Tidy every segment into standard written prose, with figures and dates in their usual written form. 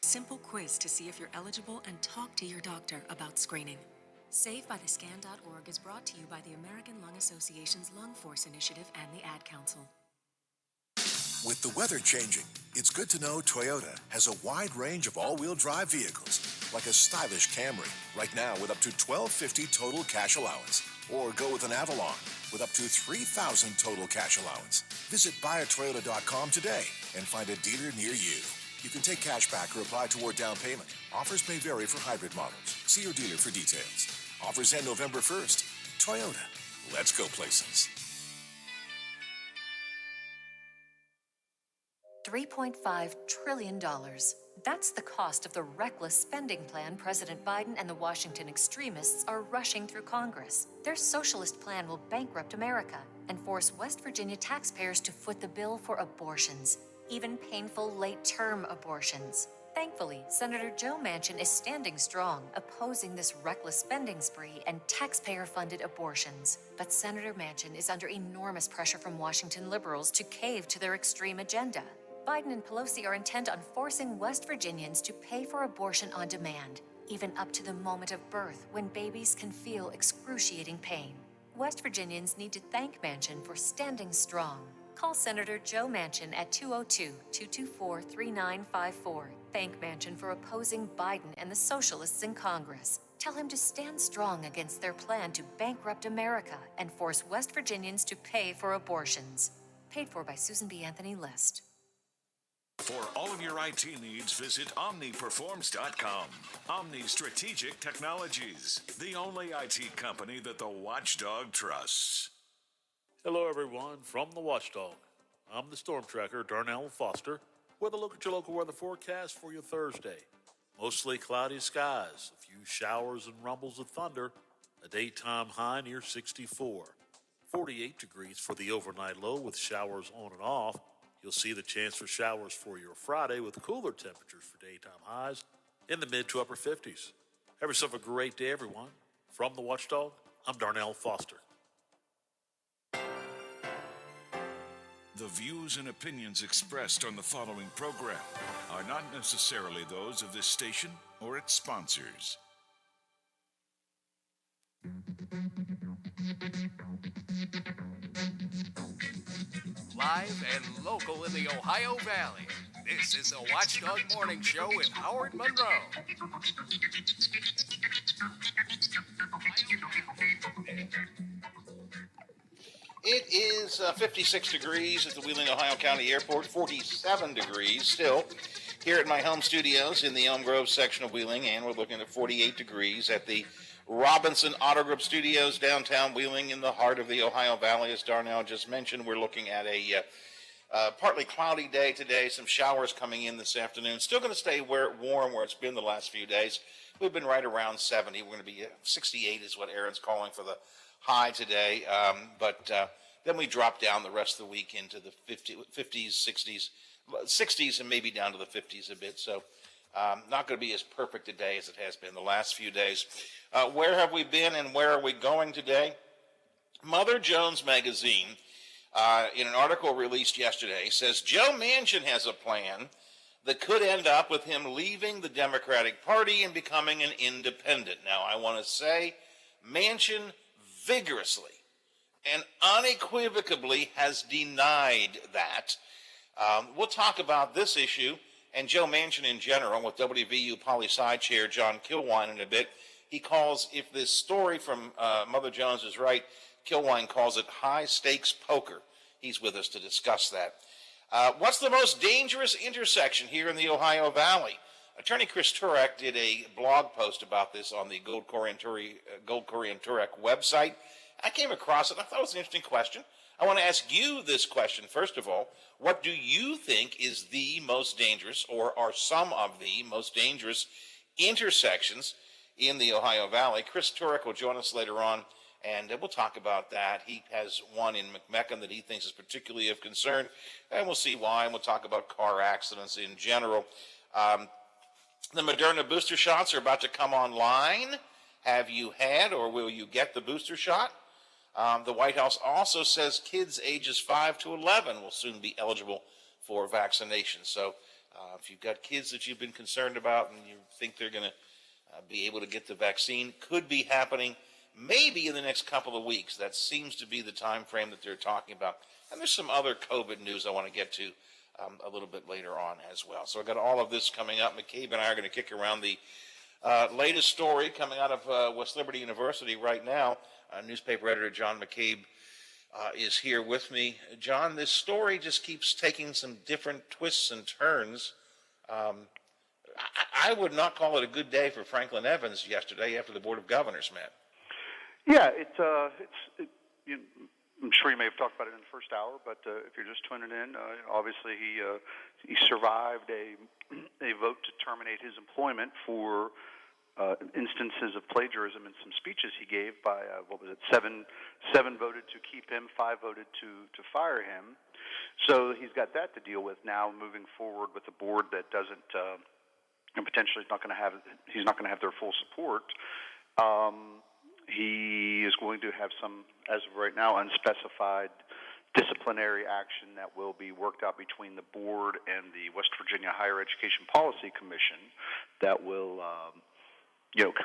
Simple quiz to see if you're eligible and talk to your doctor about screening. SaveByTheScan.org is brought to you by the American Lung Association's Lung Force Initiative and the Ad Council. With the weather changing, it's good to know Toyota has a wide range of all-wheel drive vehicles, like a stylish Camry, right now with up to $1,250 total cash allowance. Or go with an Avalon with up to $3,000 total cash allowance. Visit buyatoyota.com today and find a dealer near you. You can take cash back or apply toward down payment. Offers may vary for hybrid models. See your dealer for details. Offers end November 1st. Toyota. Let's go places. $3.5 trillion. That's the cost of the reckless spending plan President Biden and the Washington extremists are rushing through Congress. Their socialist plan will bankrupt America and force West Virginia taxpayers to foot the bill for abortions, even painful late-term abortions. Thankfully, Senator Joe Manchin is standing strong, opposing this reckless spending spree and taxpayer-funded abortions. But Senator Manchin is under enormous pressure from Washington liberals to cave to their extreme agenda. Biden and Pelosi are intent on forcing West Virginians to pay for abortion on demand, even up to the moment of birth when babies can feel excruciating pain. West Virginians need to thank Manchin for standing strong. Call Senator Joe Manchin at 202-224-3954. Thank Manchin for opposing Biden and the socialists in Congress. Tell him to stand strong against their plan to bankrupt America and force West Virginians to pay for abortions. Paid for by Susan B. Anthony List. For all of your IT needs, visit OmniPerforms.com. Omni Strategic Technologies, the only IT company that the Watchdog trusts. Hello, everyone, from the Watchdog. I'm the Storm Tracker, Darnell Foster, with a look at your local weather forecast for your Thursday. Mostly cloudy skies, a few showers and rumbles of thunder, a daytime high near 64. 48 degrees for the overnight low with showers on and off. You'll see the chance for showers for your Friday with cooler temperatures for daytime highs in the mid to upper 50s. Have yourself a great day, everyone. From the Watchdog, I'm Darnell Foster. The views and opinions expressed on the following program are not necessarily those of this station or its sponsors. Live and local in the Ohio Valley, this is the Watchdog Morning Show with Howard Monroe. It is 56 degrees at the Wheeling, Ohio County Airport, 47 degrees still here at my home studios in the Elm Grove section of Wheeling, and we're looking at 48 degrees at the Robinson Auto Group Studios, downtown Wheeling in the heart of the Ohio Valley. As Darnell just mentioned, we're looking at a partly cloudy day today, some showers coming in this afternoon. Still going to stay warm where it's been the last few days. We've been right around 70. We're going to be 68 is what Aaron's calling for the high today. But then we drop down the rest of the week into the 50s, 60s, and maybe down to the 50s a bit. So not going to be as perfect a day as it has been the last few days. Where have we been and where are we going today? Mother Jones Magazine, in an article released yesterday, says Joe Manchin has a plan that could end up with him leaving the Democratic Party and becoming an independent. Now, I want to say Manchin vigorously and unequivocally has denied that. We'll talk about this issue and Joe Manchin in general with WVU Poli-Sci Chair John Kilwine in a bit. He calls, if this story from Mother Jones is right, Kilwine calls it high-stakes poker. He's with us to discuss that. What's the most dangerous intersection here in the Ohio Valley? Attorney Chris Turek did a blog post about this on the Gold, Corey, and Turek website. I came across it, and I thought it was an interesting question. I want to ask you this question, first of all. What do you think is the most dangerous, or are some of the most dangerous intersections in the Ohio Valley? Chris Turek will join us later on, and we'll talk about that. He has one in McMecken that he thinks is particularly of concern, and we'll see why, and we'll talk about car accidents in general. The Moderna booster shots are about to come online. Have you had or will you get the booster shot? The White House also says kids ages 5 to 11 will soon be eligible for vaccination. So If you've got kids that you've been concerned about and you think they're going to be able to get the vaccine, could be happening maybe in the next couple of weeks. That seems to be the time frame that they're talking about. And there's some other COVID news I want to get to a little bit later on as well. So I've got all of this coming up. McCabe and I are going to kick around the latest story coming out of West Liberty University right now. Newspaper editor John McCabe is here with me. John, this story just keeps taking some different twists and turns. I would not call it a good day for Franklin Evans yesterday after the Board of Governors met. Yeah, I'm sure you may have talked about it in the first hour, but if you're just tuning in, obviously he survived a vote to terminate his employment for instances of plagiarism in some speeches he gave by, seven voted to keep him, 5 voted to fire him. So he's got that to deal with now moving forward with a board that doesn't, and potentially he's not going to have their full support. He is going to have some, as of right now, unspecified disciplinary action that will be worked out between the board and the West Virginia Higher Education Policy Commission that will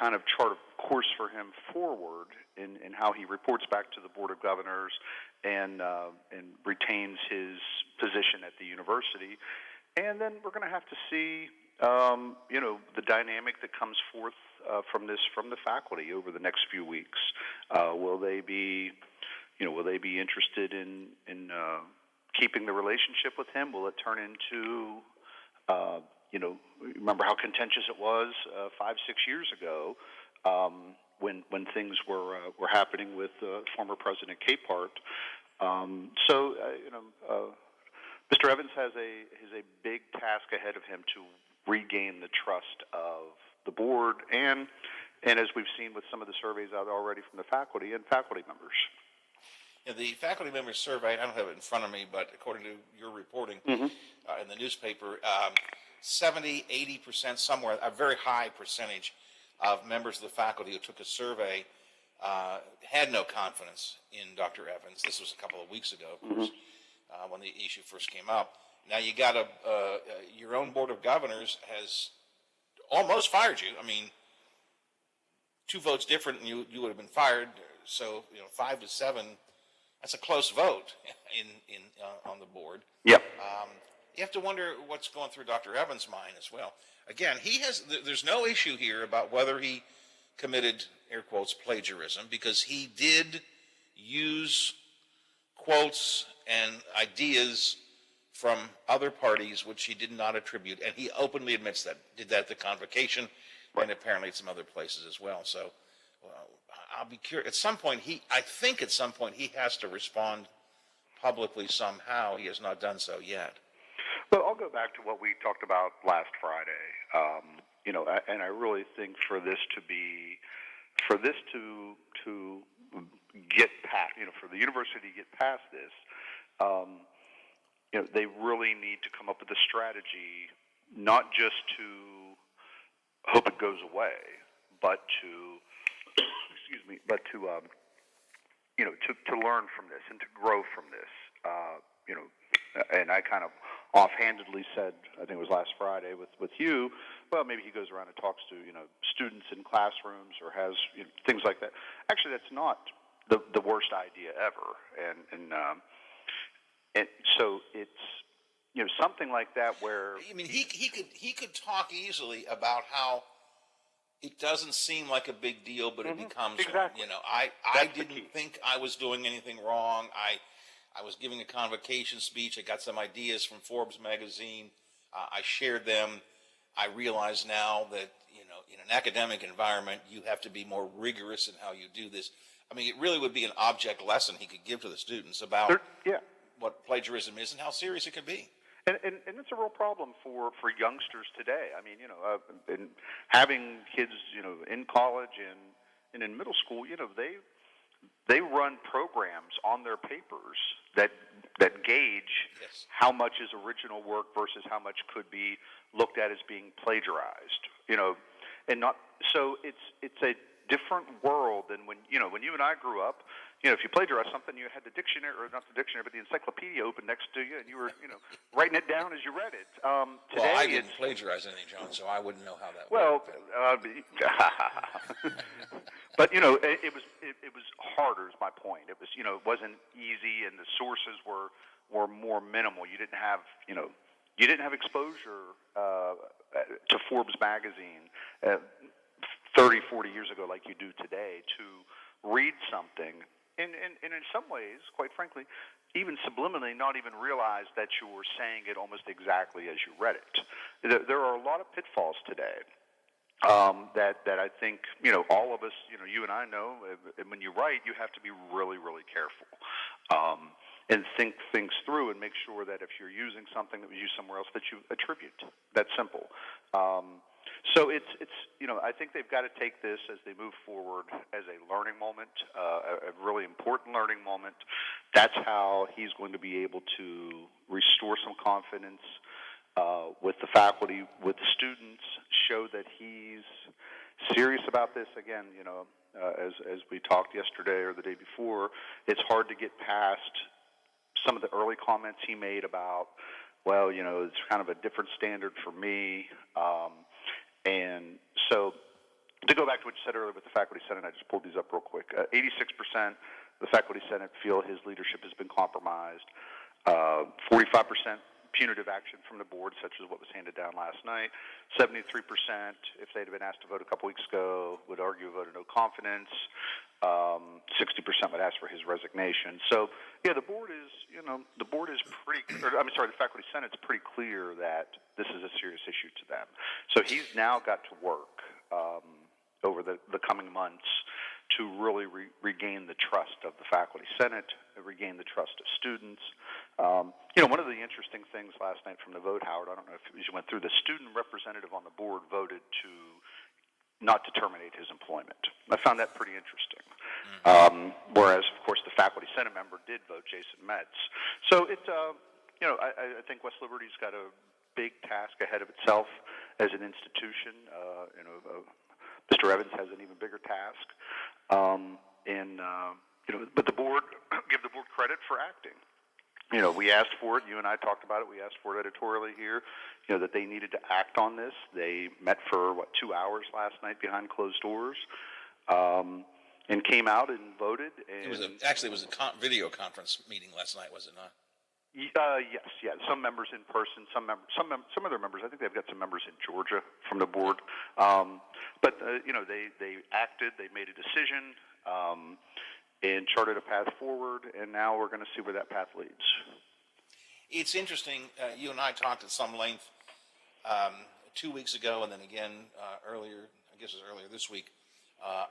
kind of chart a course for him forward in how he reports back to the Board of Governors and retains his position at the university. And then we're going to have to see, the dynamic that comes forth from the faculty over the next few weeks. Will they be interested in keeping the relationship with him? Will it turn into remember how contentious it was 5-6 years ago when things were happening with former President Capehart. Mr. Evans has a big task ahead of him to regain the trust of the board and as we've seen with some of the surveys out already from the faculty and faculty members. Yeah, the faculty members survey, I don't have it in front of me, but according to your reporting in the newspaper, 70-80%, somewhere, a very high percentage of members of the faculty who took a survey had no confidence in Dr. Evans. This was a couple of weeks ago, of course, when the issue first came up. Now you got your own Board of Governors has almost fired you. I mean, 2 votes different, and you would have been fired. So 5-7, that's a close vote on the board. Yep. You have to wonder what's going through Dr. Evans' mind as well. Again, there's no issue here about whether he committed, air quotes, plagiarism, because he did use quotes and ideas from other parties which he did not attribute, and he openly admits that. Did that at the convocation, and apparently at some other places as well. So I'll be curious. At some point, I think at some point he has to respond publicly somehow. He has not done so yet. Well, I'll go back to what we talked about last Friday. And I really think for this to get past, for the university to get past this, they really need to come up with a strategy, not just to hope it goes away, but to learn from this and to grow from this. And I kind of offhandedly said, I think it was last Friday with you, well, maybe he goes around and talks to, students in classrooms or has things like that. Actually, that's not the worst idea ever. And so it's, something like that where... I mean, he could talk easily about how it doesn't seem like a big deal, but it becomes exactly. one. I didn't think I was doing anything wrong. I was giving a convocation speech. I got some ideas from Forbes magazine. I shared them. I realize now that, in an academic environment, you have to be more rigorous in how you do this. I mean, it really would be an object lesson he could give to the students about what plagiarism is and how serious it could be. And it's a real problem for youngsters today. I mean, and having kids, in college and in middle school, they run programs on their papers that gauge how much is original work versus how much could be looked at as being plagiarized. And not so it's a different world than when you and I grew up. If you plagiarized something, you had the dictionary, or not the dictionary, but the encyclopedia open next to you, and you were, writing it down as you read it. Today, Well, I didn't plagiarize anything, John, so I wouldn't know how that worked. But it was harder. Is my point. It was, it wasn't easy, and the sources were more minimal. You didn't have, exposure to Forbes magazine 30, 40 years ago like you do today to read something. And in some ways, quite frankly, even subliminally, not even realize that you were saying it almost exactly as you read it. There are a lot of pitfalls today that I think, all of us, you and I know, when you write, you have to be really, really careful and think things through and make sure that if you're using something that was used somewhere else, that you attribute. That's simple. So it's I think they've got to take this as they move forward as a learning moment, a really important learning moment. That's how he's going to be able to restore some confidence with the faculty, with the students, show that he's serious about this. Again, as we talked yesterday or the day before, it's hard to get past some of the early comments he made about, well, it's kind of a different standard for me. And so to go back to what you said earlier with the Faculty Senate, I just pulled these up real quick. 86% of the Faculty Senate feel his leadership has been compromised. 45% punitive action from the board, such as what was handed down last night. 73%, if they'd have been asked to vote a couple weeks ago, would argue a vote of no confidence. 60% would ask for his resignation. So, yeah, the board is the Faculty Senate's pretty clear that this is a serious issue to them. So he's now got to work over the coming months to really regain the trust of the Faculty Senate, regain the trust of students. One of the interesting things last night from the vote, Howard, I don't know if you went through, the student representative on the board voted not to terminate his employment. I found that pretty interesting. Whereas, of course, the Faculty Senate member did vote, Jason Metz. So I think West Liberty's got a big task ahead of itself as an institution. Mr. Evans has an even bigger task. But the board, give the board credit for acting. We asked for it. You and I talked about it. We asked for it editorially here, that they needed to act on this. They met for, 2 hours last night behind closed doors, and came out and voted. And it was a video conference meeting last night, was it not? Yes. Some members in person, some other members. I think they've got some members in Georgia from the board. But they acted. They made a decision. And charted a path forward, and now we're going to see where that path leads. It's interesting. You and I talked at some length 2 weeks ago, and then again earlier, I guess it was earlier this week,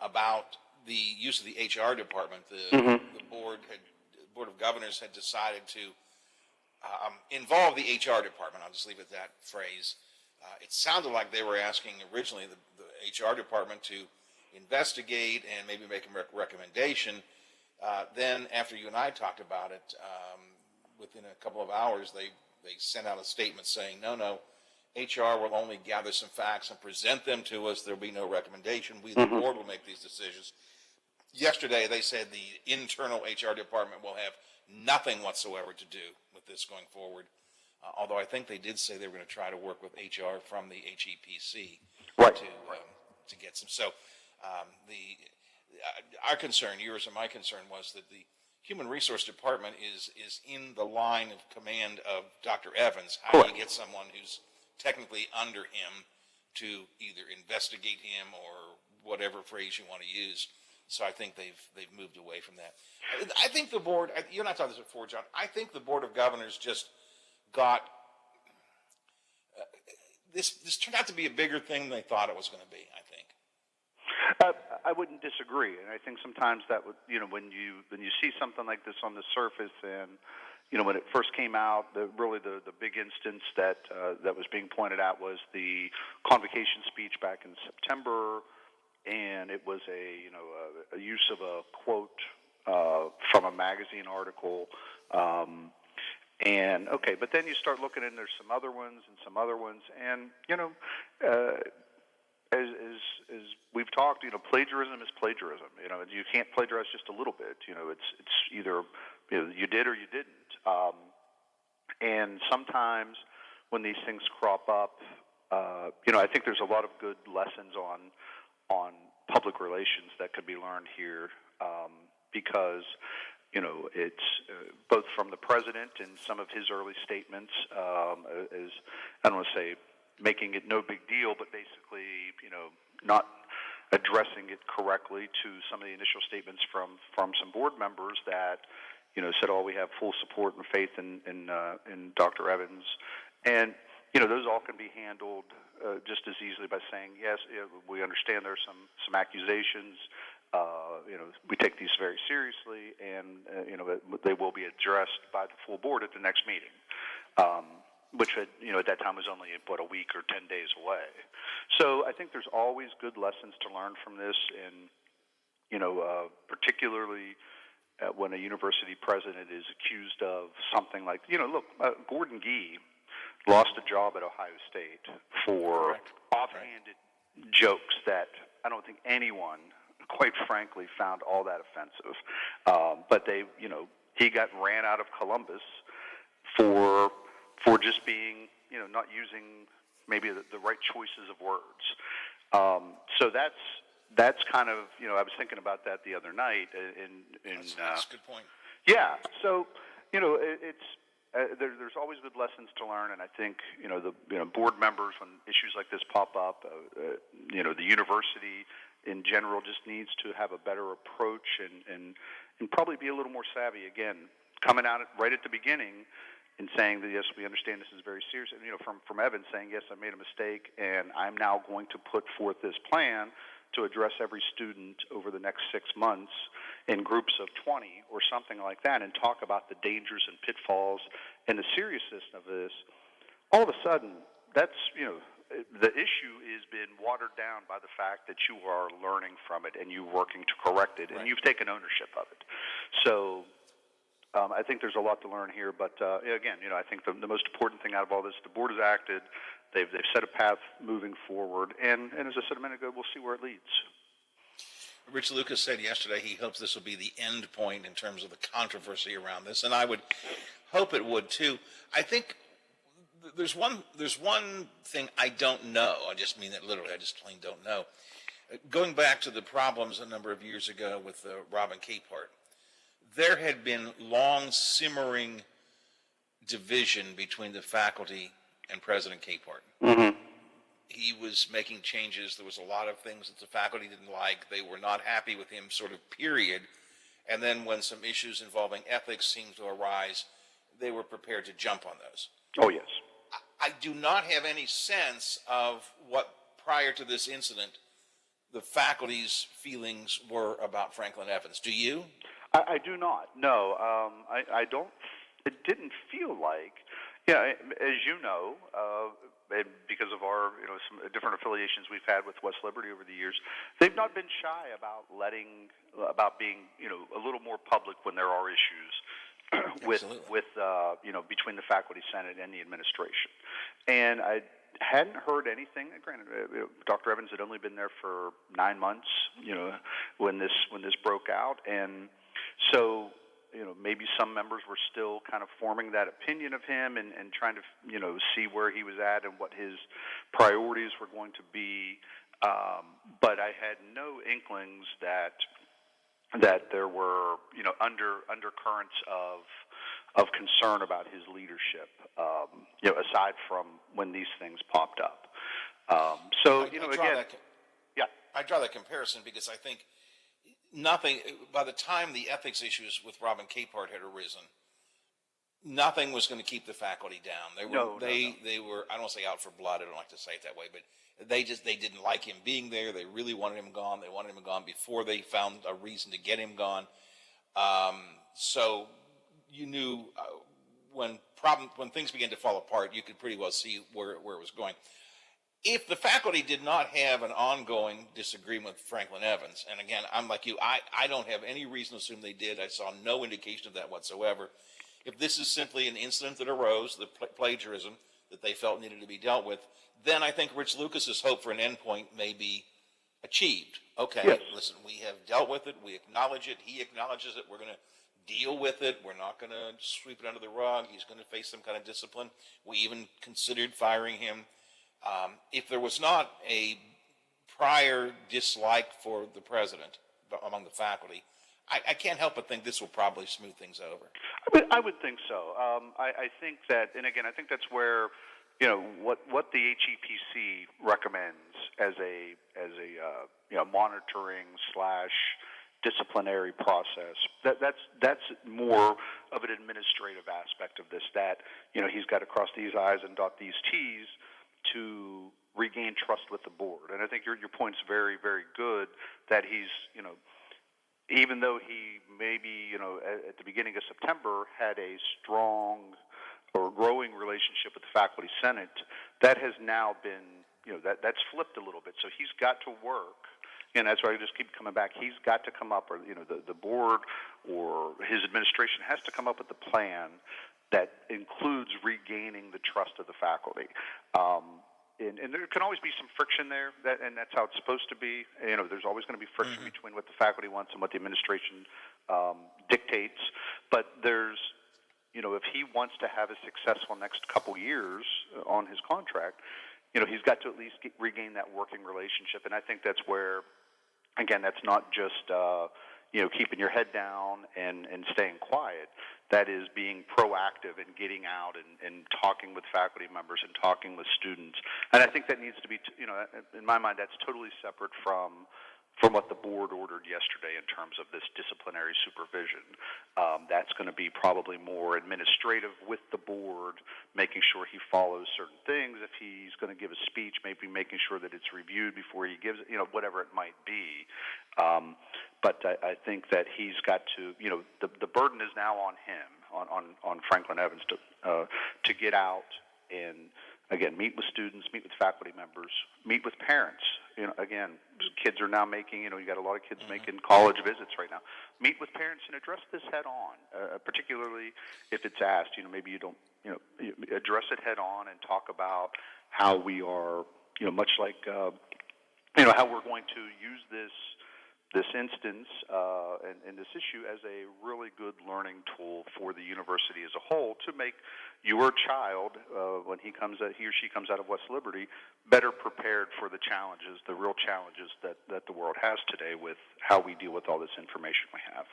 about the use of the HR department. The board of governors had decided to involve the HR department. I'll just leave it at that phrase. It sounded like they were asking originally the HR department to investigate and maybe make a recommendation. Then, after you and I talked about it, within a couple of hours, they sent out a statement saying, no, HR will only gather some facts and present them to us. There will be no recommendation. We, the board, will make these decisions. Yesterday, they said the internal HR department will have nothing whatsoever to do with this going forward, although I think they did say they were going to try to work with HR from the HEPC to get some. So our concern, yours and my concern, was that the Human Resource Department is in the line of command of Dr. Evans. How do you get someone who's technically under him to either investigate him or whatever phrase you want to use? So I think they've moved away from that. I think the board, you and I talked this before, John, I think the Board of Governors just got, this turned out to be a bigger thing than they thought it was going to be, I think. I wouldn't disagree, and I think sometimes that would, when you see something like this on the surface, and when it first came out, the big instance that was being pointed out was the convocation speech back in September, and it was a use of a quote from a magazine article, and okay, but then you start looking, and there's some other ones, and as we've talked, plagiarism is plagiarism. You can't plagiarize just a little bit. It's either you did or you didn't. And sometimes when these things crop up, I think there's a lot of good lessons on public relations that could be learned here, because it's both from the president and some of his early statements, as I don't want to say making it no big deal, but basically, not addressing it correctly to some of the initial statements from some board members that, said, "Oh, we have full support and faith in Dr. Evans," and those all can be handled just as easily by saying, "Yes, we understand there's some accusations. We take these very seriously, and they will be addressed by the full board at the next meeting." Which at that time was only a week or 10 days away. So I think there's always good lessons to learn from this, and particularly when a university president is accused of something like, look, Gordon Gee lost a job at Ohio State for offhanded jokes that I don't think anyone, quite frankly, found all that offensive. But he got ran out of Columbus for just being, not using maybe the right choices of words. So that's kind of, I was thinking about that the other night. That's a good point. Yeah. So, it's there's always good lessons to learn, and I think the board members, when issues like this pop up, the university in general just needs to have a better approach and probably be a little more savvy. Again, coming out right at the beginning and saying that, yes, we understand this is very serious. And, from Evan saying, yes, I made a mistake, and I'm now going to put forth this plan to address every student over the next 6 months in groups of 20 or something like that, and talk about the dangers and pitfalls and the seriousness of this. All of a sudden, that's, the issue has been watered down by the fact that you are learning from it and you're working to correct it, and you've taken ownership of it. So I think there's a lot to learn here, but again, I think the most important thing out of all this, the board has acted. They've set a path moving forward, and as I said a minute ago, we'll see where it leads. Rich Lucas said yesterday he hopes this will be the end point in terms of the controversy around this, and I would hope it would too. I think there's one thing I don't know. I just mean that literally. I just plain don't know. Going back to the problems a number of years ago with the Robin Capehart, there had been long simmering division between the faculty and President Capehart. Mm-hmm. He was making changes. There was a lot of things that the faculty didn't like. They were not happy with him, sort of, period. And then when some issues involving ethics seemed to arise, they were prepared to jump on those. Oh, yes. I do not have any sense of what, prior to this incident, the faculty's feelings were about Franklin Evans. Do you? I do not. No, I don't. It didn't feel like. Yeah, as you know, because of our some different affiliations we've had with West Liberty over the years, they've not been shy about being a little more public when there are issues with between the faculty senate and the administration. And I hadn't heard anything. Granted, Dr. Evans had only been there for 9 months, when this broke out, and so maybe some members were still kind of forming that opinion of him and trying to see where he was at and what his priorities were going to be. But I had no inklings that there were undercurrents of concern about his leadership, aside from when these things popped up. I draw that comparison because I think nothing, by the time the ethics issues with Robin Capehart had arisen, nothing was going to keep the faculty down. They were, I don't want to say out for blood, I don't like to say it that way, but they didn't like him being there. They really wanted him gone. They wanted him gone before they found a reason to get him gone. So you knew when things began to fall apart, you could pretty well see where it was going. If the faculty did not have an ongoing disagreement with Franklin Evans, and again, I'm like you, I don't have any reason to assume they did. I saw no indication of that whatsoever. If this is simply an incident that arose, the plagiarism, that they felt needed to be dealt with, then I think Rich Lucas's hope for an endpoint may be achieved. Okay, Yes. listen, we have dealt with it. We acknowledge it. He acknowledges it. We're going to deal with it. We're not going to sweep it under the rug. He's going to face some kind of discipline. We even considered firing him. If there was not a prior dislike for the president among the faculty, I can't help but think this will probably smooth things over. I would think so. I think that, and again, I think that's where, what the HEPC recommends as a monitoring / disciplinary process. That's more of an administrative aspect of this. That he's got to cross these I's and dot these T's to regain trust with the board. And I think your point's very, very good. That he's even though he maybe at the beginning of September had a strong or growing relationship with the faculty senate, that has now been that's flipped a little bit. So he's got to work. And that's why I just keep coming back. He's got to come up, or the board or his administration has to come up with a plan that includes regaining the trust of the faculty. And there can always be some friction there, and that's how it's supposed to be. There's always going to be friction between what the faculty wants and what the administration dictates. But there's, if he wants to have a successful next couple years on his contract, he's got to at least regain that working relationship. And I think that's where, again, that's not just keeping your head down and staying quiet. That is being proactive and getting out and talking with faculty members and talking with students. And I think that needs to be, in my mind, that's totally separate from what the board ordered yesterday in terms of this disciplinary supervision. That's going to be probably more administrative with the board, making sure he follows certain things. If he's going to give a speech, maybe making sure that it's reviewed before he gives it, whatever it might be. But I think that he's got to, the burden is now on him, on Franklin Evans to get out and, again, meet with students, meet with faculty members, meet with parents. Again, kids are now making, you got a lot of kids making college visits right now. Meet with parents and address this head on, particularly if it's asked. Maybe you don't, address it head on and talk about how we are, much like, how we're going to use this instance and this issue as a really good learning tool for the university as a whole to make your child, when he or she comes out of West Liberty, better prepared for the challenges, the real challenges that the world has today with how we deal with all this information we have.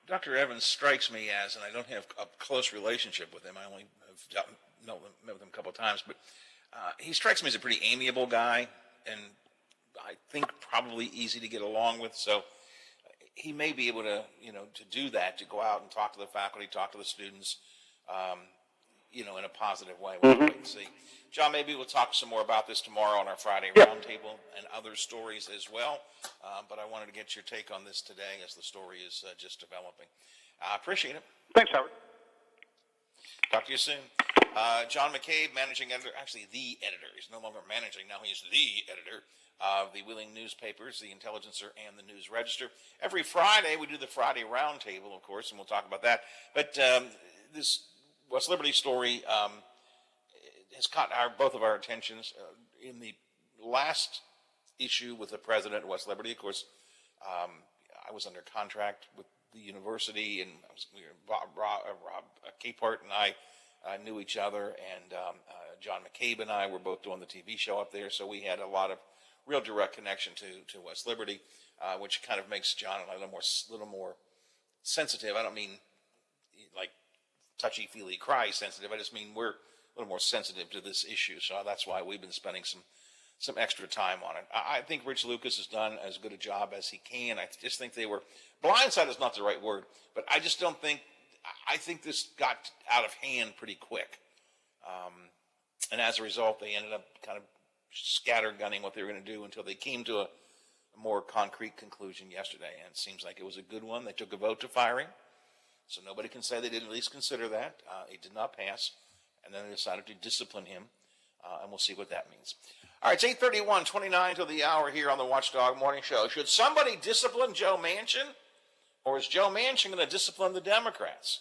Dr. Evans strikes me as, and I don't have a close relationship with him, I only have met with him a couple of times, but he strikes me as a pretty amiable guy, and I think probably easy to get along with. So he may be able to, to do that, to go out and talk to the faculty, talk to the students, in a positive way. We'll wait and see. John, maybe we'll talk some more about this tomorrow on our Friday roundtable and other stories as well. But I wanted to get your take on this today as the story is just developing. I appreciate it. Thanks, Howard. Talk to you soon. John McCabe, managing editor, actually the editor. He's no longer managing, now he's the editor of the Wheeling newspapers, the Intelligencer and the News Register. Every Friday, we do the Friday Roundtable, of course, and we'll talk about that. But this West Liberty story has caught both of our attentions. In the last issue with the president of West Liberty, of course, I was under contract with the university, and Rob Capehart and I knew each other, and John McCabe and I were both doing the TV show up there, so we had a lot of real direct connection to West Liberty, which kind of makes John and I a little more sensitive. I don't mean like touchy-feely cry sensitive. I just mean we're a little more sensitive to this issue, so that's why we've been spending some extra time on it. I think Rich Lucas has done as good a job as he can. I just think they were blindsided is not the right word, but I just don't think. I think this got out of hand pretty quick, and as a result, they ended up kind of scattergunning what they were going to do until they came to a more concrete conclusion yesterday, and it seems like it was a good one. They took a vote to fire him, so nobody can say they didn't at least consider that. It did not pass, and then they decided to discipline him, and we'll see what that means. All right, it's 8:31, 29 till the hour here on the Watchdog Morning Show. Should somebody discipline Joe Manchin, or is Joe Manchin going to discipline the Democrats?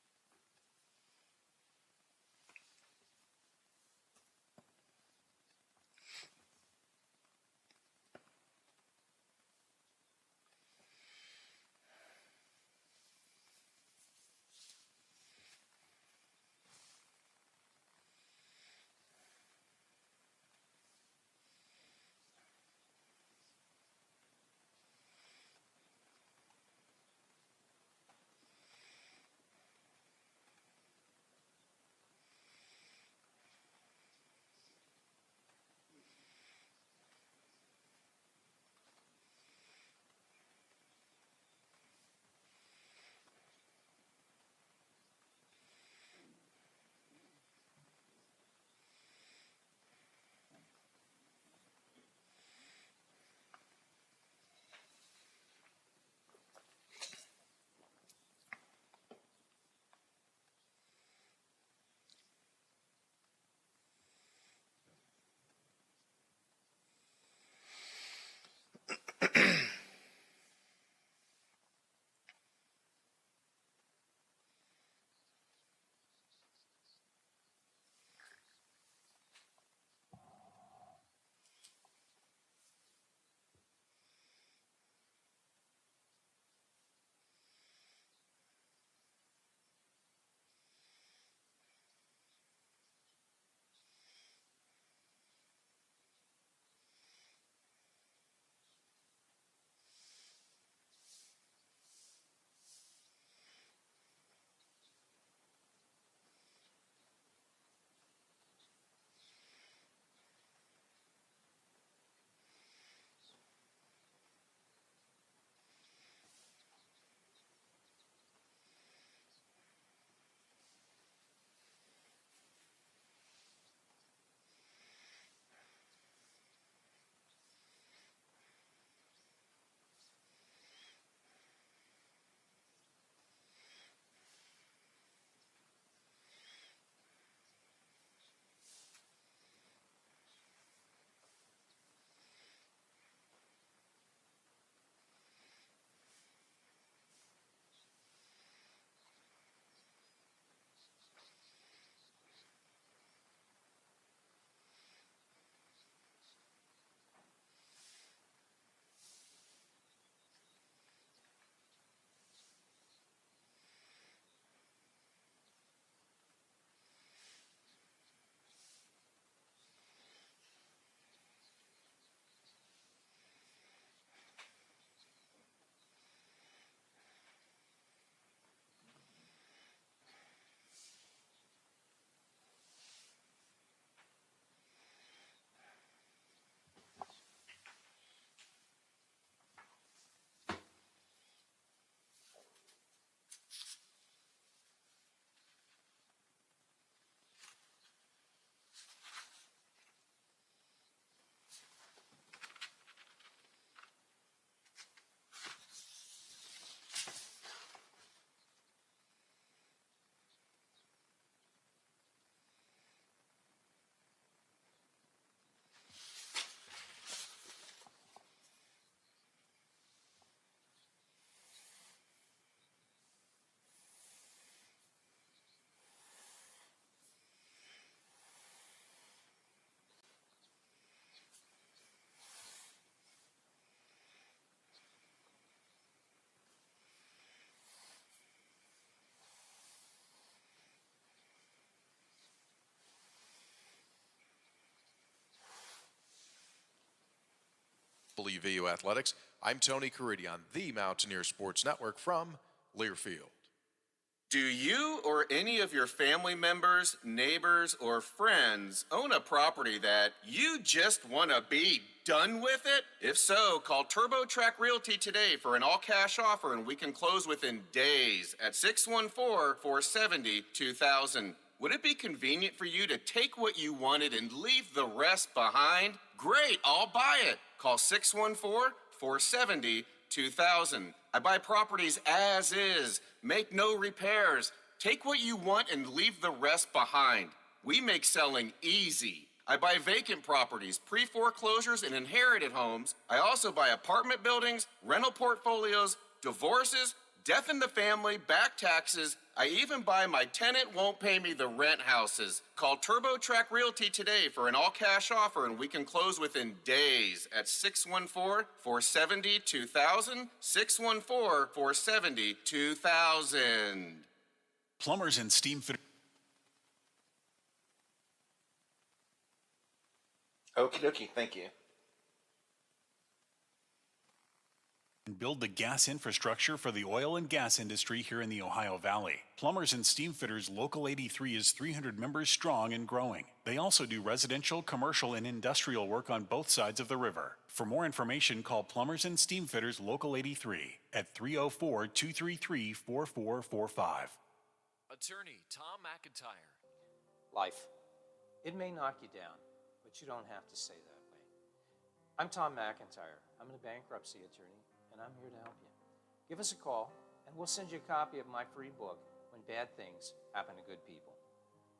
Believe VU Athletics. I'm Tony Caridi on the Mountaineer Sports Network from Learfield. Do you or any of your family members, neighbors, or friends own a property that you just want to be done with it? If so, call TurboTrack Realty today for an all-cash offer, and we can close within days at 614-470-2000. Would it be convenient for you to take what you wanted and leave the rest behind? Great, I'll buy it. Call 614-470-2000. I buy properties as is. Make no repairs. Take what you want and leave the rest behind. We make selling easy. I buy vacant properties, pre-foreclosures, and inherited homes. I also buy apartment buildings, rental portfolios, divorces, death in the family, back taxes. I even buy my tenant won't pay me the rent houses. Call TurboTrack Realty today for an all-cash offer, and we can close within days at 614-470-2000, 614-470-2000. Plumbers and steam fitters. Okie dokie, thank you. Build the gas infrastructure for the oil and gas industry here in the Ohio Valley. Plumbers and Steam Fitters Local 83 is 300 members strong and growing. They also do residential, commercial, and industrial work on both sides of the river. For more information, call Plumbers and Steam Fitters Local 83 at 304-233-4445. Attorney Tom McIntyre. Life. It may knock you down, but you don't have to say that way. I'm Tom McIntyre. I'm a bankruptcy attorney, and I'm here to help you. Give us a call, and we'll send you a copy of my free book, When Bad Things Happen to Good People.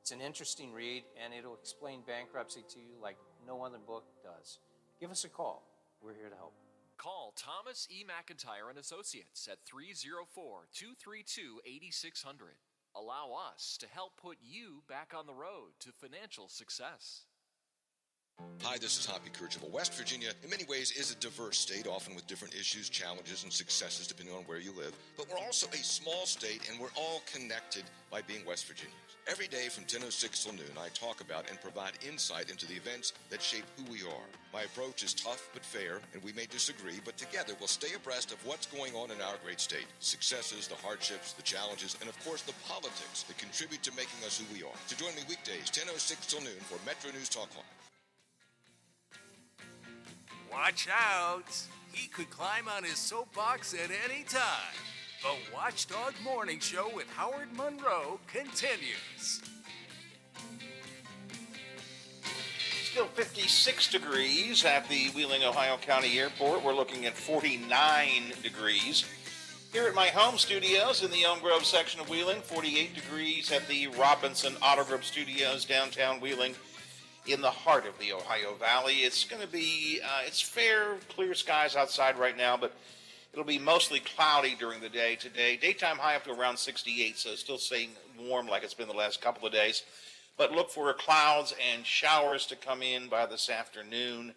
It's an interesting read, and it'll explain bankruptcy to you like no other book does. Give us a call. We're here to help. Call Thomas E. McIntyre and Associates at 304-232-8600. Allow us to help put you back on the road to financial success. Hi, this is Hoppy Kercheval. West Virginia, in many ways, is a diverse state, often with different issues, challenges, and successes depending on where you live. But we're also a small state, and we're all connected by being West Virginians. Every day from 10:06 till noon, I talk about and provide insight into the events that shape who we are. My approach is tough but fair, and we may disagree, but together we'll stay abreast of what's going on in our great state. The successes, the hardships, the challenges, and of course the politics that contribute to making us who we are. So join me weekdays, 10:06 till noon for Metro News Talk Line. Watch out! He could climb on his soapbox at any time. The Watchdog Morning Show with Howard Monroe continues. Still 56 degrees at the Wheeling, Ohio County Airport. We're looking at 49 degrees. Here at my home studios in the Elm Grove section of Wheeling, 48 degrees at the Robinson Auto Group Studios, downtown Wheeling, in the heart of the Ohio Valley. It's going to be, it's fair, clear skies outside right now, but it'll be mostly cloudy during the day today. Daytime high up to around 68, so still staying warm like it's been the last couple of days. But look for clouds and showers to come in by this afternoon.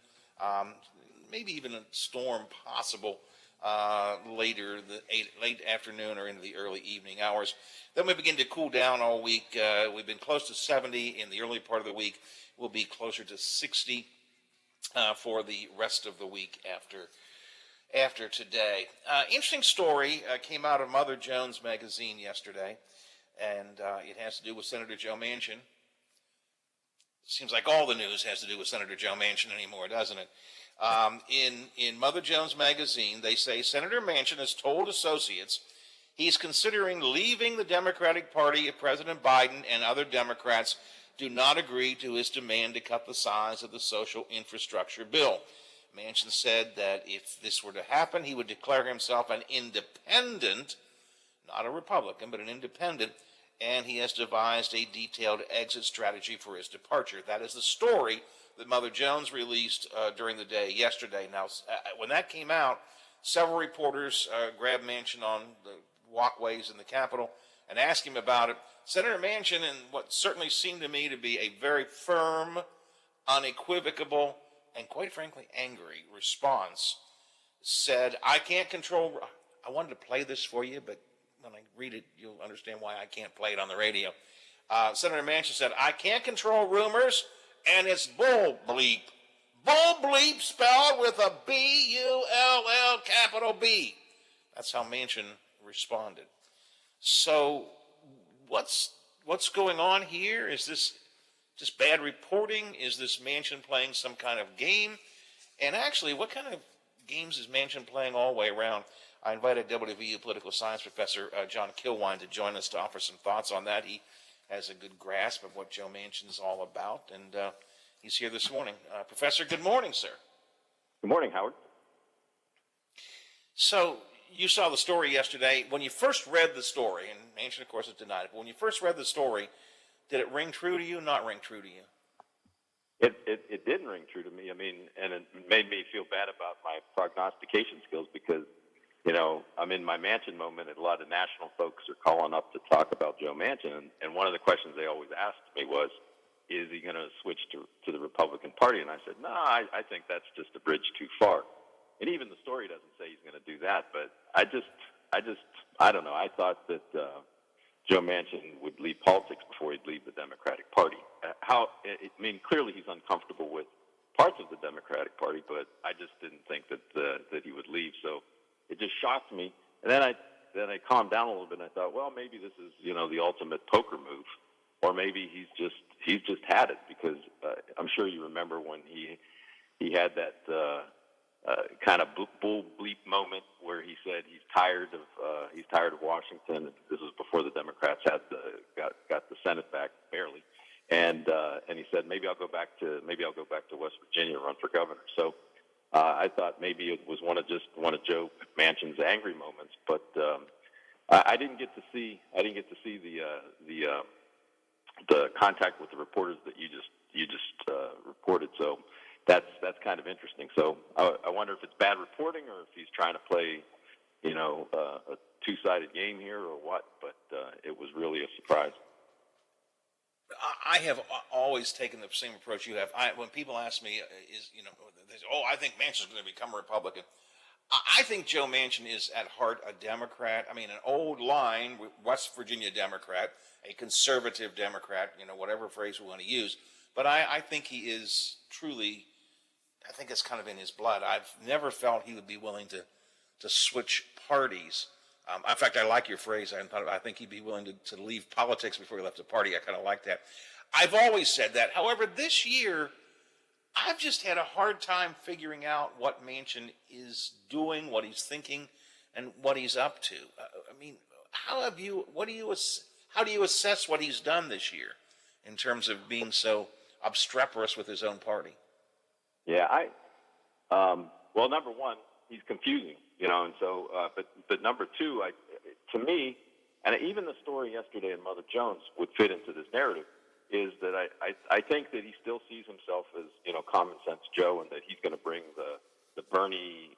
Maybe even a storm possible later, late afternoon or into the early evening hours. Then we begin to cool down all week. We've been close to 70 in the early part of the week. We'll be closer to 60 for the rest of the week after today. Interesting story came out of Mother Jones magazine yesterday, and it has to do with Senator Joe Manchin. Seems like all the news has to do with Senator Joe Manchin anymore, doesn't it? In Mother Jones magazine, they say Senator Manchin has told associates he's considering leaving the Democratic Party if President Biden and other Democrats do not agree to his demand to cut the size of the social infrastructure bill. Manchin said that if this were to happen, he would declare himself an independent, not a Republican, but an independent, and he has devised a detailed exit strategy for his departure. That is the story that Mother Jones released during the day yesterday. Now, when that came out, several reporters grabbed Manchin on the walkways in the Capitol and asked him about it. Senator Manchin, in what certainly seemed to me to be a very firm, unequivocal, and quite frankly angry response, said, I can't control... I wanted to play this for you, but when I read it, you'll understand why I can't play it on the radio. Senator Manchin said, I can't control rumors, and it's bull bleep. Bull bleep spelled with a B-U-L-L capital B. That's how Manchin responded. So what's going on here? Is this just bad reporting? Is this Manchin playing some kind of game? And actually, what kind of games is Manchin playing all the way around? I invited WVU political science professor John Kilwine to join us to offer some thoughts on that. He has a good grasp of what Joe Manchin's all about, and he's here this morning. Professor, good morning, sir. Good morning, Howard. So you saw the story yesterday. When you first read the story, and Manchin, of course, has denied it, but when you first read the story, did it ring true to you, not ring true to you? It didn't ring true to me. I mean, and it made me feel bad about my prognostication skills because, you know, I'm in my Manchin moment, and a lot of national folks are calling up to talk about Joe Manchin. And one of the questions they always asked me was, is he going to switch to the Republican Party? And I said, no, I think that's just a bridge too far. And even the story doesn't say he's going to do that. But I don't know. I thought that Joe Manchin would leave politics before he'd leave the Democratic Party. Clearly he's uncomfortable with parts of the Democratic Party, but I just didn't think that he would leave. So it just shocked me. And then I calmed down a little bit, and I thought, well, maybe this is, you know, the ultimate poker move, or maybe he's just had it, because I'm sure you remember when he had that kind of bull bleep moment where he said he's tired of Washington. This was before the Democrats had got the Senate back barely, and he said maybe I'll go back to West Virginia and run for governor. So I thought maybe it was one of Joe Manchin's angry moments, but I didn't get to see the contact with the reporters that you just reported. So that's kind of interesting. So I wonder if it's bad reporting or if he's trying to play, you know, a two-sided game here or what. But it was really a surprise. I have always taken the same approach you have. When people ask me, they say, I think Manchin's going to become a Republican. I think Joe Manchin is at heart a Democrat. I mean, an old line West Virginia Democrat, a conservative Democrat, you know, whatever phrase we want to use. But I think he is truly, I think it's kind of in his blood. I've never felt he would be willing to switch parties. In fact, I like your phrase. I think he'd be willing to leave politics before he left the party. I kind of like that. I've always said that. However, this year, I've just had a hard time figuring out what Manchin is doing, what he's thinking, and what he's up to. How do you assess what he's done this year in terms of being so obstreperous with his own party? Yeah, well, number one, he's confusing, you know, and so, but number two, to me, and even the story yesterday in Mother Jones would fit into this narrative, is that I think that he still sees himself as, you know, common sense Joe, and that he's going to bring the Bernies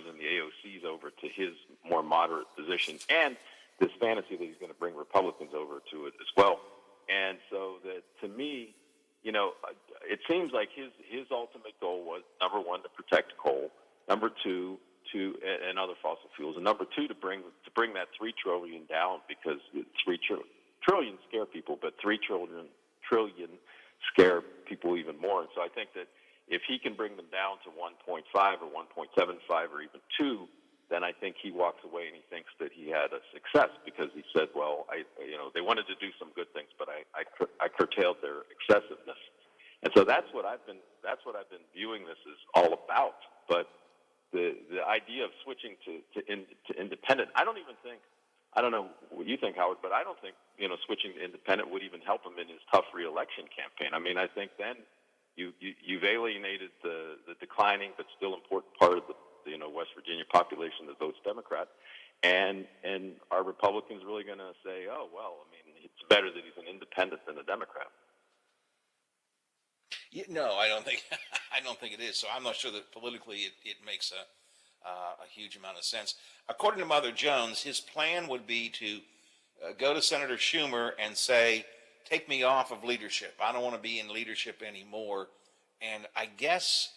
and the AOCs over to his more moderate position, and this fantasy that he's going to bring Republicans over to it as well. And so that, to me, you know, it seems like his ultimate goal was, number one, to protect coal, number two, and other fossil fuels, and number two, to bring that $3 trillion down, because $3 trillion scare people, but $3 trillion scare people even more. And so I think that if he can bring them down to 1.5 or 1.75 or even 2, then I think he walks away and he thinks that he had a success, because he said, well, they wanted to do some good things, but I curtailed their excessiveness. And so that's what I've been viewing this as all about. But the idea of switching to independent, I don't know what you think, Howard, but I don't think, you know, switching to independent would even help him in his tough reelection campaign. I mean, I think then you've alienated the declining but still important part of the West Virginia population that votes Democrat, and are Republicans really going to say, oh well, I mean, it's better that he's an independent than a Democrat? No, I don't think it is. So I'm not sure that politically it makes a huge amount of sense. According to Mother Jones, his plan would be to go to Senator Schumer and say, take me off of leadership. I don't want to be in leadership anymore. And I guess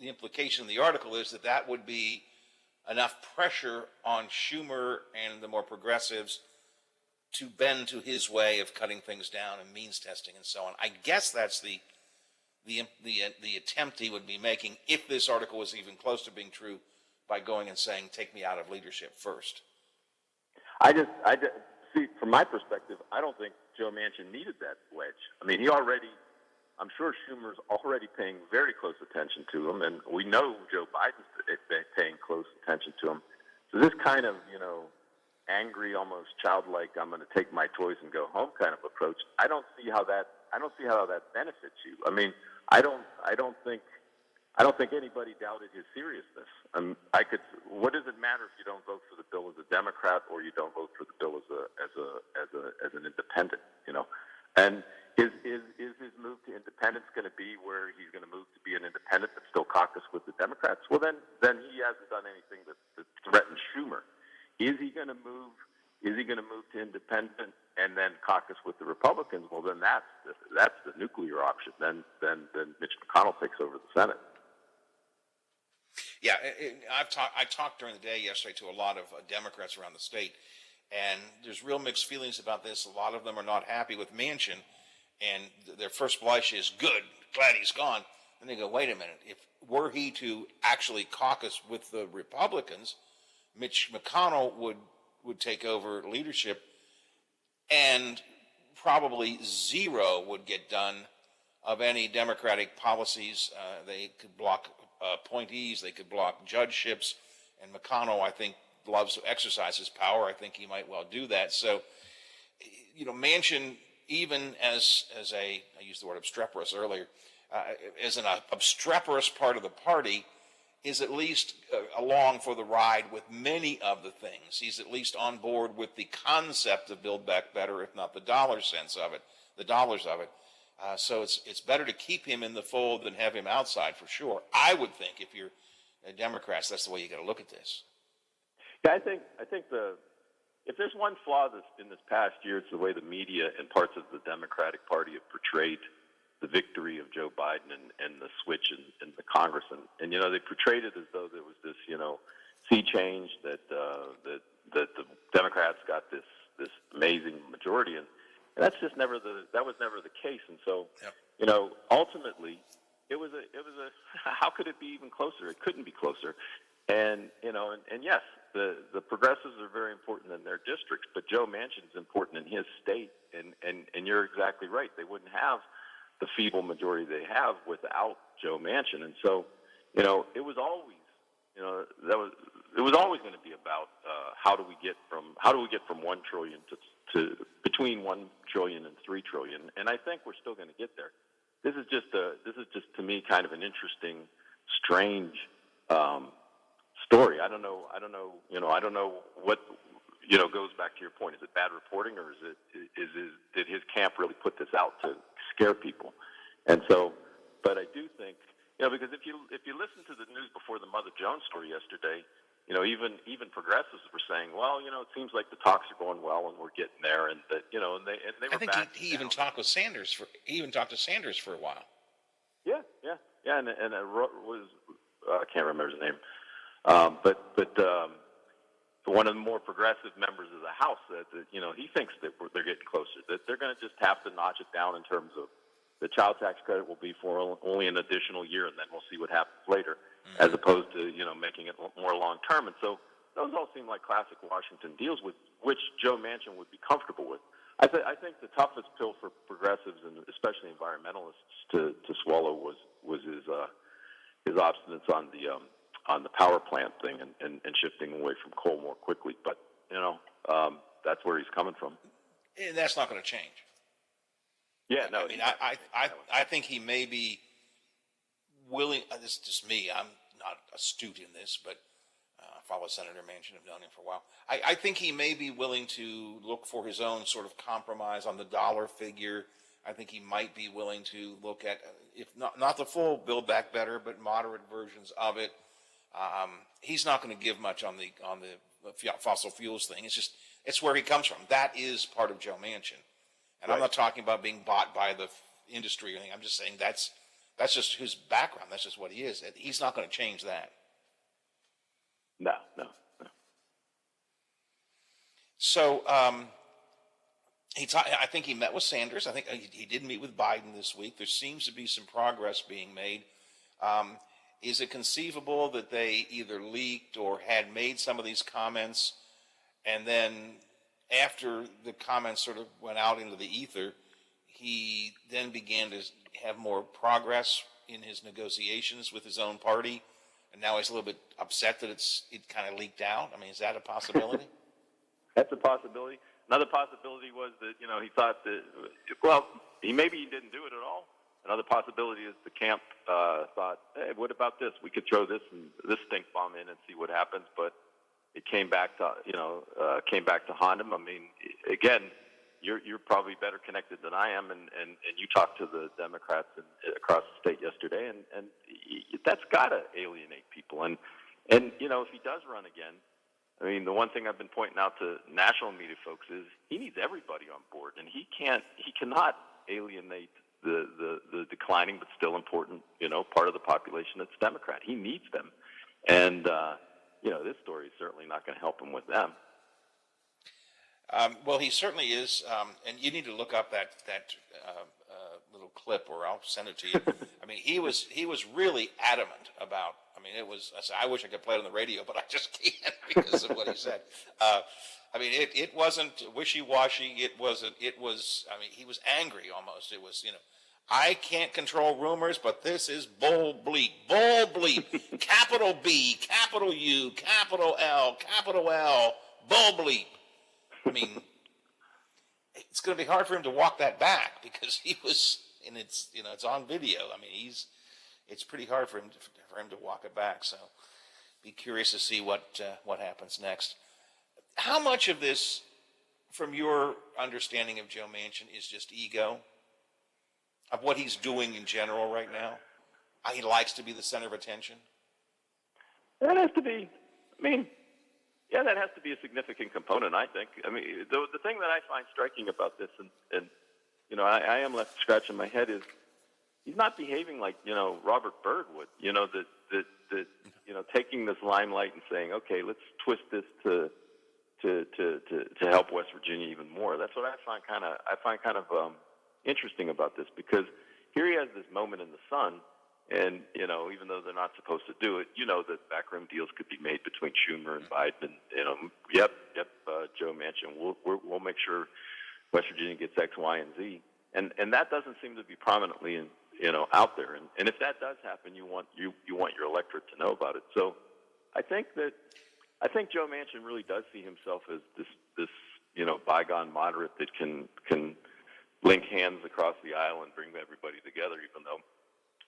the implication of the article is that would be enough pressure on Schumer and the more progressives to bend to his way of cutting things down and means testing and so on. I guess that's the the attempt he would be making if this article was even close to being true by going and saying, take me out of leadership first. I just see, from my perspective, I don't think Joe Manchin needed that wedge. I mean, I'm sure Schumer's already paying very close attention to him, and we know Joe Biden's paying close attention to him. So this kind of, angry, almost childlike, I'm going to take my toys and go home kind of approach, I don't see how that benefits you. I mean, I don't think anybody doubted his seriousness. What does it matter if you don't vote for the bill as a Democrat or you don't vote for the bill as an independent? And is his move to independence going to be where he's going to move to be an independent but still caucus with the Democrats? Well, then he hasn't done anything that threatens Schumer. Is he going to move to independent and then caucus with the Republicans? Well, then that's the nuclear option. Then Mitch McConnell takes over the Senate. Yeah, I talked during the day yesterday to a lot of Democrats around the state, and there's real mixed feelings about this. A lot of them are not happy with Manchin, and their first blush is good, glad he's gone. And they go, wait a minute, if were he to actually caucus with the Republicans, Mitch McConnell would take over leadership, and probably zero would get done of any Democratic policies. They could block appointees, they could block judgeships, and McConnell, I think, loves to exercise his power. I think he might well do that. So, Manchin, even as I used the word obstreperous earlier, as an obstreperous part of the party, is at least along for the ride with many of the things. He's at least on board with the concept of Build Back Better, if not the dollars of it. So it's better to keep him in the fold than have him outside, for sure. I would think if you're Democrats, that's the way you got to look at this. Yeah, I think if there's one flaw in this past year, it's the way the media and parts of the Democratic Party have portrayed the victory of Joe Biden and the switch in the Congress, and they portrayed it as though there was this sea change that the Democrats got this amazing majority, and that's just never that was never the case. And so ultimately it was a how could it be even closer? It couldn't be closer. And yes, the progressives are very important in their districts, but Joe Manchin is important in his state, and you're exactly right. They wouldn't have the feeble majority they have without Joe Manchin. And so, it was always, it was always going to be about how do we get from 1 trillion to between 1 trillion and 3 trillion. And I think we're still going to get there. This is just to me kind of an interesting, strange story. I don't know what goes back to your point. Is it bad reporting, or did his camp really put this out to scare people? And so, but I do think, because if you listen to the news before the Mother Jones story yesterday, even progressives were saying, well, it seems like the talks are going well and we're getting there, and that and they were. I think he even talked with Sanders talked to Sanders for a while. Yeah, and it was I can't remember his name, but one of the more progressive members of the House that he thinks that they're getting closer, that they're going to just have to notch it down in terms of the child tax credit will be for only an additional year, and then we'll see what happens later, as opposed to making it more long term. And so those all seem like classic Washington deals, with which Joe Manchin would be comfortable with. I think the toughest pill for progressives and especially environmentalists to swallow was his obstinance on the power plant thing and shifting away from coal more quickly. But, that's where he's coming from. And that's not going to change. Yeah, no. I mean, I think he may be willing, this is just me, I'm not astute in this, but I follow Senator Manchin, I've known him for a while. I think he may be willing to look for his own sort of compromise on the dollar figure. I think he might be willing to look at, if not the full Build Back Better, but moderate versions of it. He's not going to give much on the fossil fuels thing. It's where he comes from. That is part of Joe Manchin, and right. I'm not talking about being bought by the industry or anything. I'm just saying that's just his background. That's just what he is. He's not going to change that. No. So I think he met with Sanders. I think he did meet with Biden this week. There seems to be some progress being made. Is it conceivable that they either leaked or had made some of these comments, and then after the comments sort of went out into the ether, he then began to have more progress in his negotiations with his own party, and now he's a little bit upset that it kind of leaked out? I mean, is that a possibility? That's a possibility. Another possibility was that, he thought that, maybe he didn't do it at all. Another possibility is the camp thought, hey, what about this? We could throw this stink bomb in and see what happens. But it came back to haunt him. I mean, again, you're probably better connected than I am, and you talked to the Democrats across the state yesterday, and that's got to alienate people. And if he does run again, I mean, the one thing I've been pointing out to national media folks is he needs everybody on board, and he cannot alienate the declining but still important, part of the population that's Democrat. He needs them. And, this story is certainly not going to help him with them. Well, he certainly is, and you need to look up that little clip, or I'll send it to you. I mean, he was really adamant about. I mean, I wish I could play it on the radio, but I just can't because of what he said. I mean, it wasn't wishy-washy. It wasn't. It was. I mean, he was angry almost. It was. I can't control rumors, but this is bull bleep, capital B, capital U, capital L, capital L, bull bleep. I mean, it's going to be hard for him to walk that back because he was, and it's on video. I mean, it's pretty hard for him to walk it back. So, be curious to see what happens next. How much of this, from your understanding of Joe Manchin, is just ego of what he's doing in general right now? He likes to be the center of attention. That has to be. I mean. Yeah, that has to be a significant component, I think. I mean, the thing that I find striking about this, and I am left scratching my head, is he's not behaving like, Robert Byrd would, that taking this limelight and saying, okay, let's twist this to help West Virginia even more. That's what I find kind of interesting about this, because here he has this moment in the sun. And, even though they're not supposed to do it, that backroom deals could be made between Schumer and Biden. And, Joe Manchin, we'll make sure West Virginia gets X, Y, and Z. And that doesn't seem to be prominently out there. And if that does happen, you want your electorate to know about it. So I think Joe Manchin really does see himself as this bygone moderate that can link hands across the aisle and bring everybody together, even though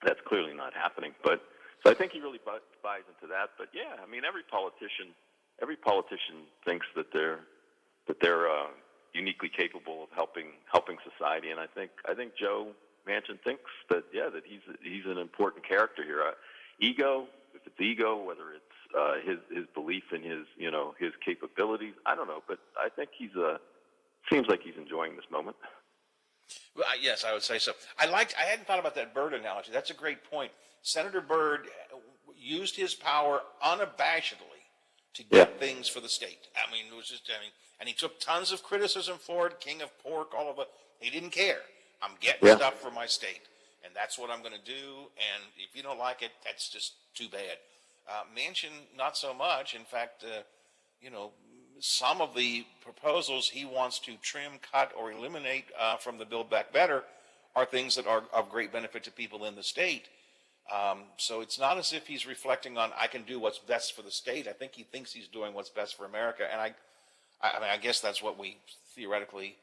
that's clearly not happening. But so I think he really buys into that. But yeah, I mean, every politician thinks that they're uniquely capable of helping society, and I think Joe Manchin thinks that he's an important character here. Ego, if it's ego, whether it's his belief in his capabilities, I don't know, but I think seems like he's enjoying this moment. Well, yes, I would say so. I hadn't thought about that Byrd analogy. That's a great point. Senator Byrd used his power unabashedly to get things for the state. I mean, and he took tons of criticism for it, king of pork, all of it. He didn't care. I'm getting stuff for my state, and that's what I'm going to do. And if you don't like it, that's just too bad. Manchin, not so much. In fact, some of the proposals he wants to trim, cut, or eliminate from the Build Back Better are things that are of great benefit to people in the state. So it's not as if he's reflecting on, I can do what's best for the state. I think he thinks he's doing what's best for America. And I guess that's what we theoretically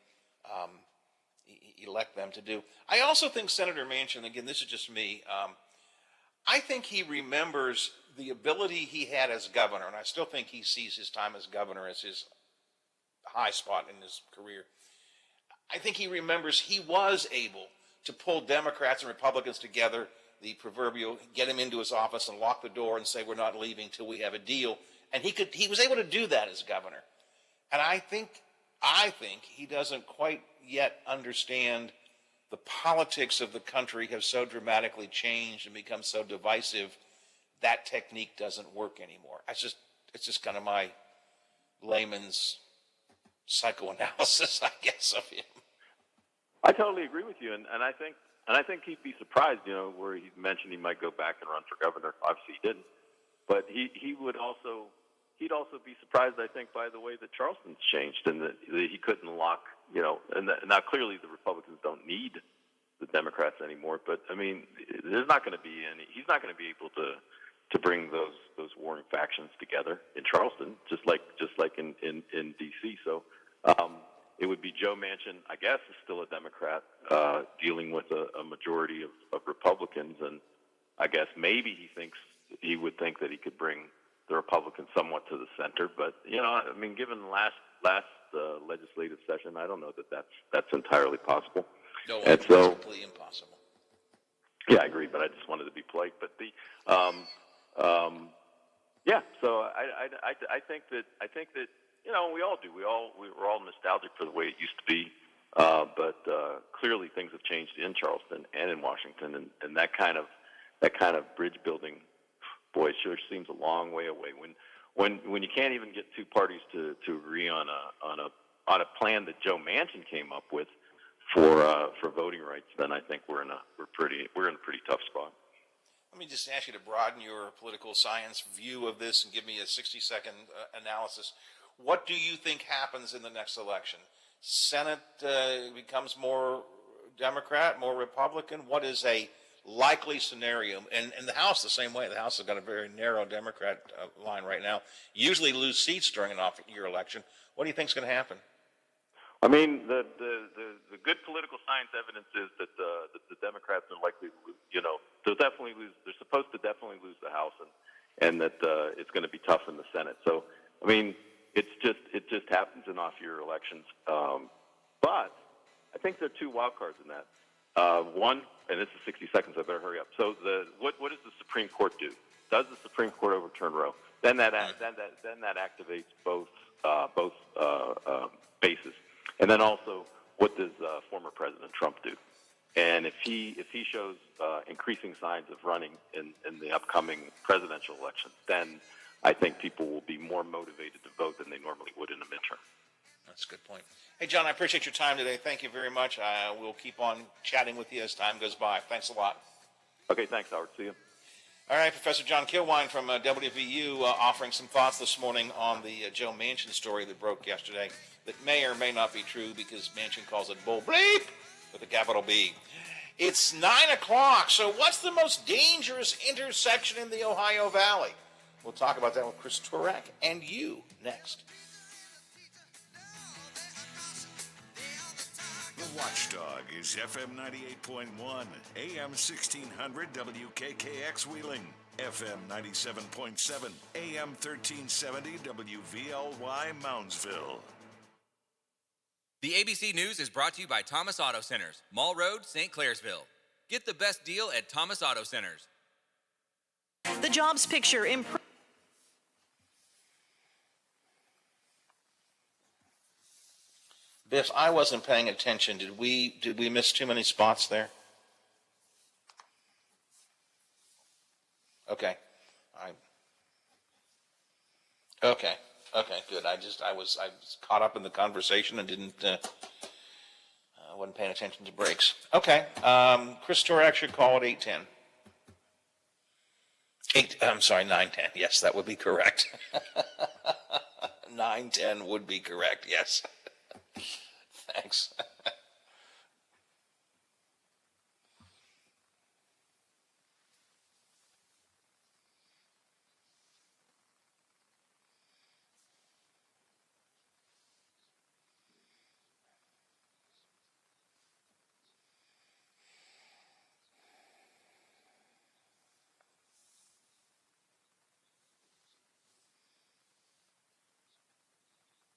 elect them to do. I also think Senator Manchin, again, this is just me, I think he remembers the ability he had as governor, and I still think he sees his time as governor as his high spot in his career. I think he remembers he was able to pull Democrats and Republicans together, the proverbial get him into his office and lock the door and say we're not leaving till we have a deal. And he was able to do that as governor. And I think he doesn't quite yet understand the politics of the country have so dramatically changed and become so divisive, that technique doesn't work anymore. It's just kind of my layman's psychoanalysis, I guess, of him. I totally agree with you, and I think he'd be surprised, where he mentioned he might go back and run for governor. Obviously, he didn't, but he'd also be surprised, I think, by the way that Charleston's changed and that he couldn't lock, now clearly the Republicans don't need the Democrats anymore, but I mean, there's not going to be he's not going to be able to bring those warring factions together in Charleston, just like in D.C. So it would be Joe Manchin, I guess, is still a Democrat, dealing with a majority of Republicans, and I guess maybe he would think that he could bring the Republicans somewhat to the center. But I mean, given the last legislative session, I don't know that that's entirely possible. No, and it's so completely impossible. Yeah, I agree, but I just wanted to be polite. But yeah. So I think that we all do. We're all nostalgic for the way it used to be, but clearly things have changed in Charleston and in Washington, and that kind of bridge building, boy, sure seems a long way away. When you can't even get two parties to agree on a plan that Joe Manchin came up with for voting rights, then I think we're in a pretty tough spot. Let me just ask you to broaden your political science view of this and give me a 60-second analysis. What do you think happens in the next election? Senate becomes more Democrat, more Republican? What is a likely scenario? And the House the same way. The House has got a very narrow Democrat line right now. Usually lose seats during an off-year election. What do you think is going to happen? I mean, the good political science evidence is that the Democrats are likely to lose. They'll definitely lose. They're supposed to definitely lose the House, and that it's going to be tough in the Senate. So, I mean, it just happens in off-year elections. But I think there are two wild cards in that. One, and this is 60 seconds. I better hurry up. So, what does the Supreme Court do? Does the Supreme Court overturn Roe? Then that activates both bases. And then also, what does former President Trump do? And if he shows increasing signs of running in the upcoming presidential election, then I think people will be more motivated to vote than they normally would in a midterm. That's a good point. Hey, John, I appreciate your time today. Thank you very much. We'll keep on chatting with you as time goes by. Thanks a lot. Okay, thanks, Howard. See you. All right, Professor John Kilwine from WVU offering some thoughts this morning on the Joe Manchin story that broke yesterday that may or may not be true because Manchin calls it bull bleep with a capital B. It's 9 o'clock, so what's the most dangerous intersection in the Ohio Valley? We'll talk about that with Chris Turek and you next. The Watchdog is FM 98.1, AM 1600 WKKX Wheeling, FM 97.7, AM 1370 WVLY Moundsville. The ABC News is brought to you by Thomas Auto Centers, Mall Road, St. Clairsville. Get the best deal at Thomas Auto Centers. The jobs picture improves. Biff, I wasn't paying attention. Did we miss too many spots there? Okay. Okay, good. I was caught up in the conversation and didn't wasn't paying attention to breaks. Okay. Chris Turek should call at 8:10. 9:10. Yes, that would be correct. 9:10 would be correct. Yes. Thanks.